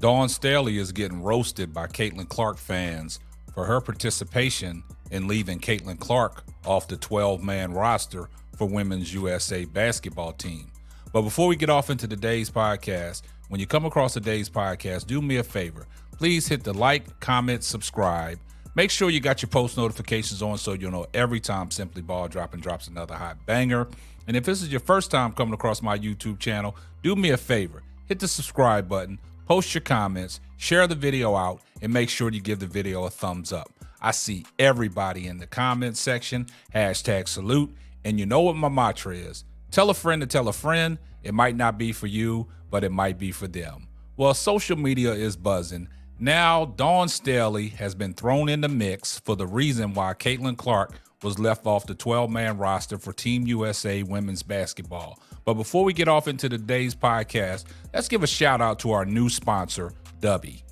Dawn Staley is getting roasted by Caitlin Clark fans for her participation in leaving Caitlin Clark off the 12-man roster for Women's USA basketball team. But before we get off into today's podcast, when you come across today's podcast, do me a favor. Please hit the like, comment, subscribe. Make sure you got your post notifications on so you'll know every time Simply Ball Dropping drops another hot banger. And if this is your first time coming across my YouTube channel, do me a favor. Hit the subscribe button, post your comments, share the video out, and make sure you give the video a thumbs up. I see everybody in the comment section, #salute, and you know what my mantra is. Tell a friend to tell a friend. It might not be for you, but it might be for them. Well, social media is buzzing. Now, Dawn Staley has been thrown in the mix for the reason why Caitlin Clark was left off the 12-man roster for Team USA women's basketball. But before we get off into today's podcast, let's give a shout out to our new sponsor, Dubby.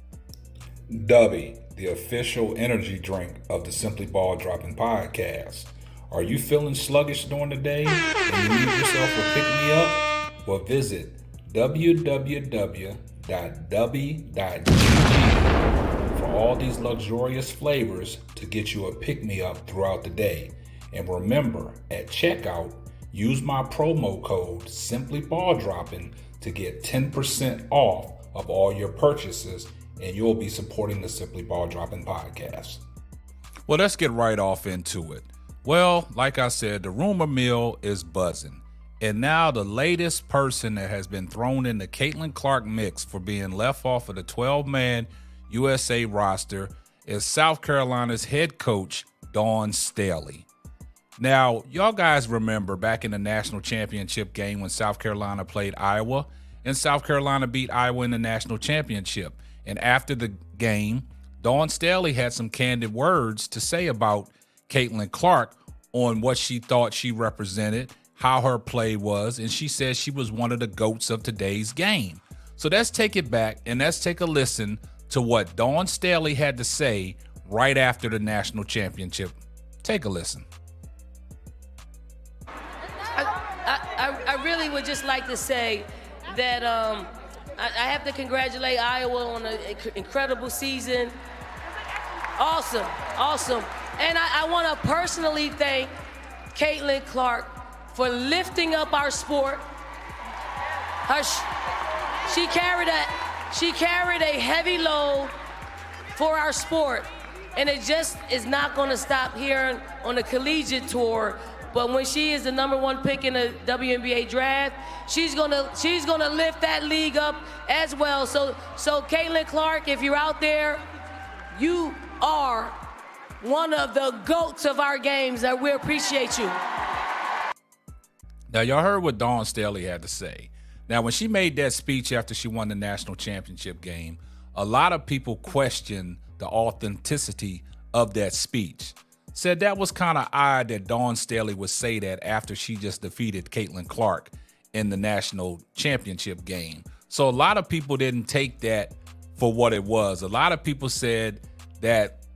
Dubby, the official energy drink of the Simply Ball Dropping podcast. Are you feeling sluggish during the day and you need yourself a pick-me-up? Well, visit www.dubby.gg for all these luxurious flavors to get you a pick-me-up throughout the day. And remember, at checkout, use my promo code SimplyBallDropping to get 10% off of all your purchases, and you'll be supporting the Simply Ball Dropping podcast. Well, let's get right off into it. Well, like I said, the rumor mill is buzzing. And now the latest person that has been thrown in the Caitlin Clark mix for being left off of the 12-man USA roster is South Carolina's head coach, Dawn Staley. Now, y'all guys remember back in the national championship game when South Carolina played Iowa, and South Carolina beat Iowa in the national championship. And after the game, Dawn Staley had some candid words to say about Caitlin Clark on what she thought she represented, how her play was, and she said she was one of the GOATs of today's game. So let's take it back and let's take a listen to what Dawn Staley had to say right after the national championship. Take a listen. I really would just like to say that I have to congratulate Iowa on an incredible season. Awesome. And I want to personally thank Caitlin Clark for lifting up our sport. She carried a heavy load for our sport, and it just is not going to stop here on the collegiate tour. But when she is the #1 pick in the WNBA draft, she's gonna lift that league up as well. So Caitlin Clark, if you're out there, you are one of the GOATs of our games, that we appreciate you. Now, y'all heard what Dawn Staley had to say. Now, when she made that speech after she won the national championship game, a lot of people questioned the authenticity of that speech. Said that was kind of odd that Dawn Staley would say that after she just defeated Caitlin Clark in the national championship game. So a lot of people didn't take that for what it was. A lot of people said that,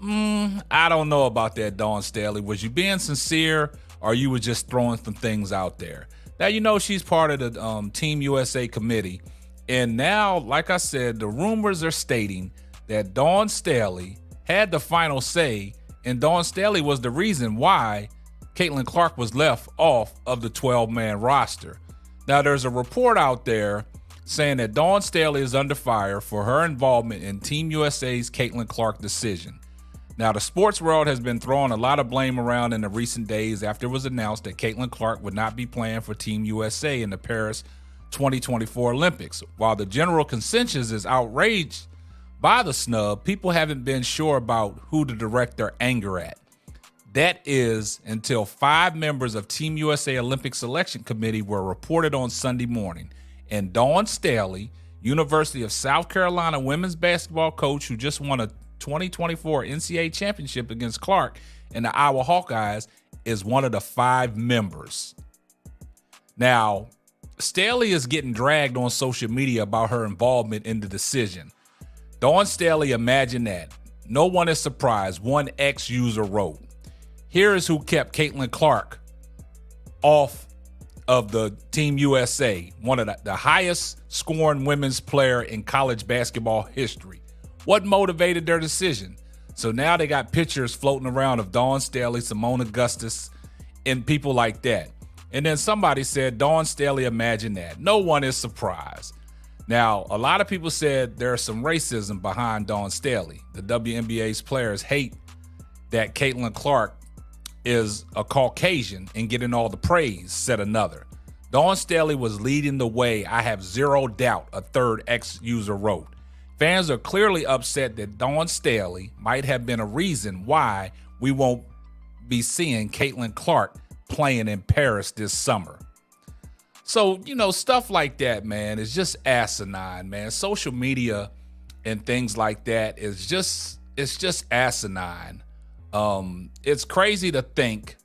I don't know about that, Dawn Staley. Was you being sincere, or you were just throwing some things out there? Now, you know she's part of the Team USA committee. And now, like I said, the rumors are stating that Dawn Staley had the final say, and Dawn Staley was the reason why Caitlin Clark was left off of the 12-man roster. Now, there's a report out there saying that Dawn Staley is under fire for her involvement in Team USA's Caitlin Clark decision. Now, the sports world has been throwing a lot of blame around in the recent days after it was announced that Caitlin Clark would not be playing for Team USA in the Paris 2024 Olympics. While the general consensus is outraged by the snub, people haven't been sure about who to direct their anger at. That is until 5 members of Team USA Olympic Selection Committee were reported on Sunday morning. And Dawn Staley, University of South Carolina women's basketball coach who just won a 2024 NCAA championship against Clark and the Iowa Hawkeyes, is one of the 5 members. Now, Staley is getting dragged on social media about her involvement in the decision. Dawn Staley, imagine that. No one is surprised. One ex-user wrote, "Here is who kept Caitlin Clark off of the Team USA, one of the highest scoring women's player in college basketball history. What motivated their decision? So now they got pictures floating around of Dawn Staley, Simone Augustus, and people like that. And then somebody said, Dawn Staley, imagine that. No one is surprised. Now, a lot of people said there's some racism behind Dawn Staley. The WNBA's players hate that Caitlin Clark is a Caucasian and getting all the praise, said another. Dawn Staley was leading the way, I have zero doubt, a third ex-user wrote. Fans are clearly upset that Dawn Staley might have been a reason why we won't be seeing Caitlin Clark playing in Paris this summer. So, stuff like that, man, is just asinine, man. Social media and things like that it's just asinine. It's crazy to think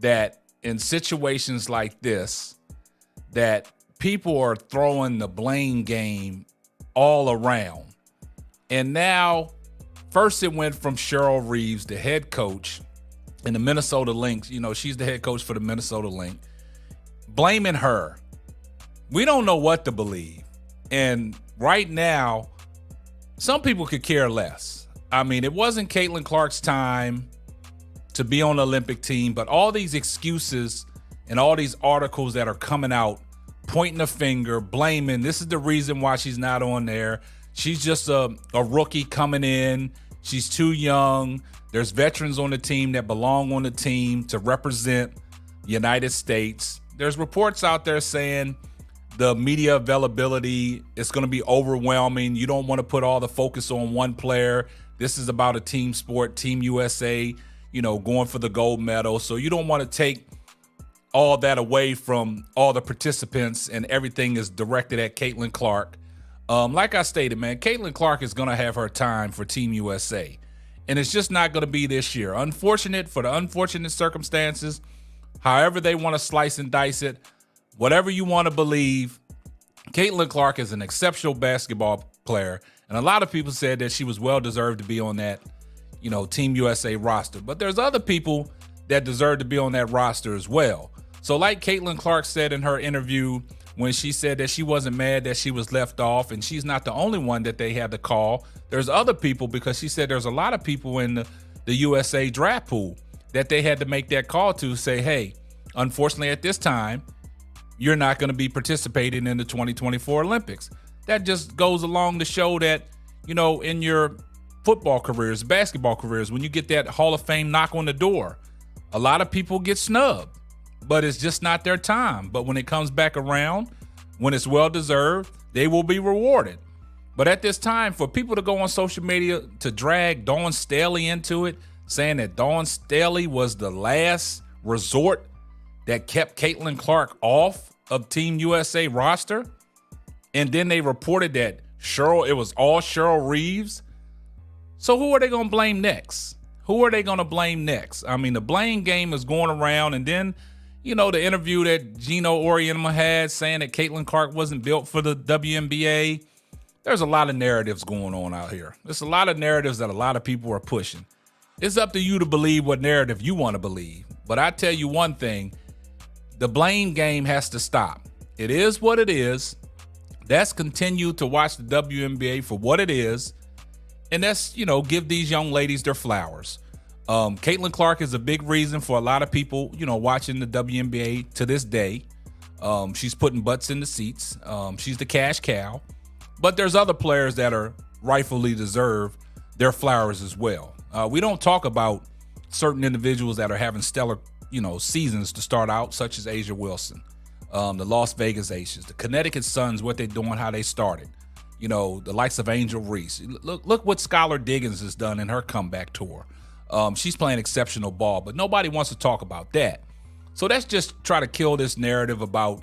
that in situations like this, that people are throwing the blame game all around. And now, first it went from Cheryl Reeves, the head coach in the Minnesota Lynx. She's the head coach for the Minnesota Lynx. Blaming her. We don't know what to believe. And right now, some people could care less. I mean, it wasn't Caitlin Clark's time to be on the Olympic team, but all these excuses and all these articles that are coming out, pointing a finger, blaming, this is the reason why she's not on there. She's just a rookie coming in. She's too young. There's veterans on the team that belong on the team to represent the United States. There's reports out there saying the media availability is going to be overwhelming. You don't want to put all the focus on one player. This is about a team sport, Team USA, going for the gold medal. So you don't want to take all that away from all the participants and everything is directed at Caitlin Clark. Like I stated, man, Caitlin Clark is going to have her time for Team USA. And it's just not going to be this year. Unfortunate for the unfortunate circumstances. However they want to slice and dice it, whatever you want to believe, Caitlin Clark is an exceptional basketball player. And a lot of people said that she was well-deserved to be on that, Team USA roster. But there's other people that deserve to be on that roster as well. So like Caitlin Clark said in her interview when she said that she wasn't mad that she was left off, and she's not the only one that they had to call. There's other people, because she said there's a lot of people in the USA draft pool that they had to make that call to say, hey, unfortunately at this time, you're not going to be participating in the 2024 Olympics. That just goes along to show that, in your football careers, basketball careers, when you get that Hall of Fame knock on the door, a lot of people get snubbed, but it's just not their time. But when it comes back around, when it's well-deserved, they will be rewarded. But at this time, for people to go on social media to drag Dawn Staley into it, saying that Dawn Staley was the last resort that kept Caitlin Clark off of Team USA roster, and then they reported that it was all Cheryl Reeves. So who are they going to blame next? Who are they going to blame next? I mean, the blame game is going around, and then, the interview that Gino Auriemma had saying that Caitlin Clark wasn't built for the WNBA. There's a lot of narratives going on out here. There's a lot of narratives that a lot of people are pushing. It's up to you to believe what narrative you want to believe. But I tell you one thing, the blame game has to stop. It is what it is. Let's continue to watch the WNBA for what it is. And that's, give these young ladies their flowers. Caitlin Clark is a big reason for a lot of people, watching the WNBA to this day. She's putting butts in the seats. She's the cash cow. But there's other players that are rightfully deserve their flowers as well. We don't talk about certain individuals that are having stellar, seasons to start out, such as Asia Wilson, the Las Vegas Aces, the Connecticut Suns, what they're doing, how they started. The likes of Angel Reese. Look what Skylar Diggins has done in her comeback tour. She's playing exceptional ball, but nobody wants to talk about that. So let's just try to kill this narrative about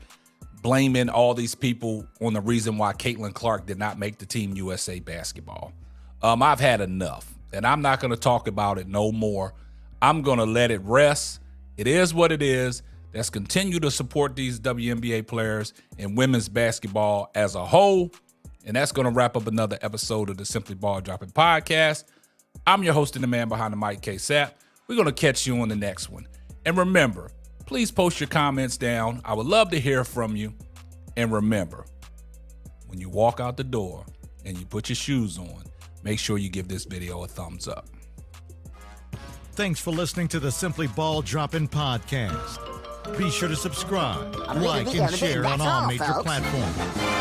blaming all these people on the reason why Caitlin Clark did not make the Team USA basketball. I've had enough, and I'm not going to talk about it no more. I'm going to let it rest. It is what it is. Let's continue to support these WNBA players and women's basketball as a whole. And that's going to wrap up another episode of the Simply Ball Dropping Podcast. I'm your host and the man behind the mic, K-Sap. We're going to catch you on the next one. And remember, please please post your comments down. I would love to hear from you. And remember, when you walk out the door and you put your shoes on, make sure you give this video a thumbs up. Thanks for listening to the Simply Ball Droppin' podcast. Be sure to subscribe, like, and share on all major platforms.